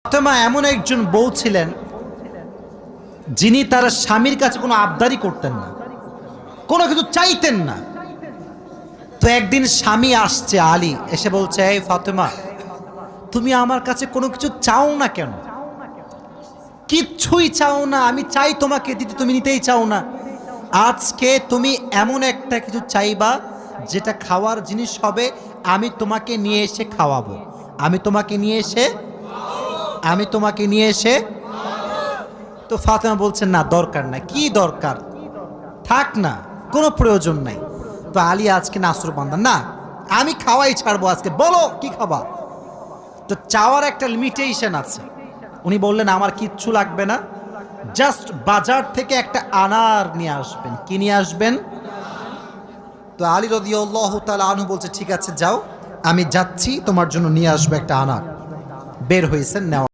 ফাতেমা এমন একজন বউ ছিলেন যিনি তার স্বামীর কাছে কোনো আবদারি করতেন না, কোনো কিছু চাইতেন না। তো একদিন স্বামী আসছে, আলী এসে বলছে, এই ফাতেমা, তুমি আমার কাছে কোনো কিছু চাও না কেন? কিচ্ছুই চাও না, আমি চাই তোমাকে দিতে, তুমি নিতেই চাও না। আজকে তুমি এমন একটা কিছু চাইবা যেটা খাওয়ার জিনিস হবে, আমি তোমাকে নিয়ে এসে খাওয়াবো, আমি তোমাকে নিয়ে এসে। তো ফাতেমা বলছেন, না দরকার না। কি দরকার, থাক না, কোনো প্রয়োজন নাই। তো আলী আজকে নাসরবান্দা, না আমি খাওয়াই ছাড়বো আজকে, বলো কি খাবা। তো চাওয়ার একটা লিমিটেশন আছে। উনি বললেন, আমার কিচ্ছু লাগবে না, জাস্ট বাজার থেকে একটা আনার নিয়ে আসবেন। কি নিয়ে আসবেন? তো আলী রাদিয়াল্লাহু তাআলা আনহু বলছে, ঠিক আছে যাও, আমি যাচ্ছি, তোমার জন্য নিয়ে আসবো একটা আনার। বের হয়েছেন, নেওয়া